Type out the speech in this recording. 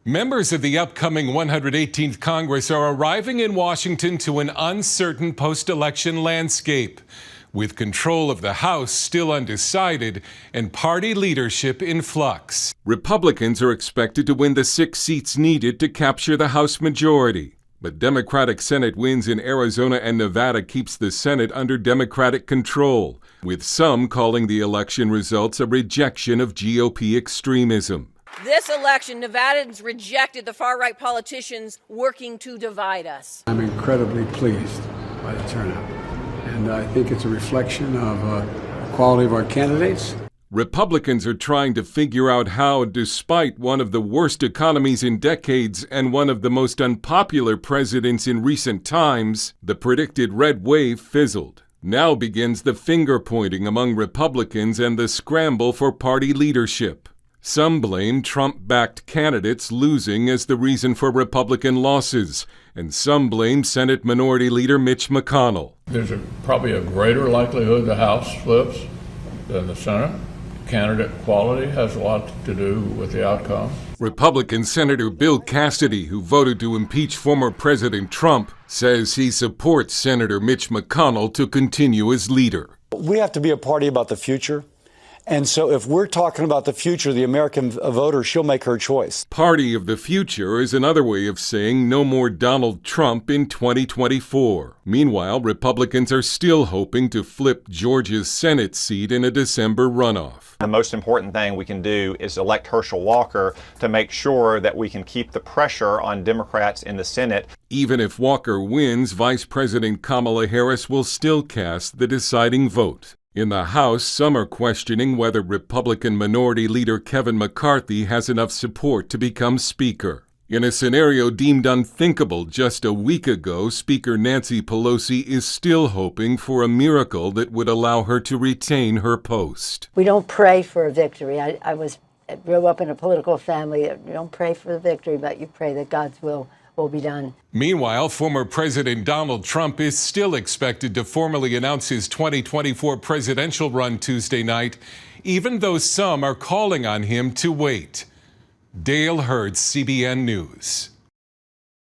Members of the upcoming 118th Congress are arriving in Washington to an uncertain post-election landscape, with control of the House still undecided and party leadership in flux. Republicans are expected to win the 6 seats needed to capture the House majority. But Democratic Senate wins in Arizona and Nevada keeps the Senate under Democratic control, with some calling the election results a rejection of GOP extremism. This election, Nevadans rejected the far-right politicians working to divide us. I'm incredibly pleased by the turnout, and I think it's a reflection of the quality of our candidates. Republicans are trying to figure out how, despite one of the worst economies in decades and one of the most unpopular presidents in recent times, the predicted red wave fizzled. Now begins the finger-pointing among Republicans and the scramble for party leadership. Some blame Trump-backed candidates losing as the reason for Republican losses, and some blame Senate Minority Leader Mitch McConnell. There's probably a greater likelihood the House flips than the Senate. Candidate quality has a lot to do with the outcome. Republican Senator Bill Cassidy, who voted to impeach former President Trump, says he supports Senator Mitch McConnell to continue as leader. We have to be a party about the future. And so if we're talking about the future of the American voter, she'll make her choice. Party of the future is another way of saying no more Donald Trump in 2024. Meanwhile, Republicans are still hoping to flip Georgia's Senate seat in a December runoff. The most important thing we can do is elect Herschel Walker to make sure that we can keep the pressure on Democrats in the Senate. Even if Walker wins, Vice President Kamala Harris will still cast the deciding vote. In the House, some are questioning whether Republican Minority Leader Kevin McCarthy has enough support to become Speaker. In a scenario deemed unthinkable just a week ago, Speaker Nancy Pelosi is still hoping for a miracle that would allow her to retain her post. We don't pray for a victory. I grew up in a political family. You don't pray for the victory, but you pray that God's will be done. Meanwhile, former President Donald Trump is still expected to formally announce his 2024 presidential run Tuesday night, even though some are calling on him to wait. Dale Hurd, CBN News.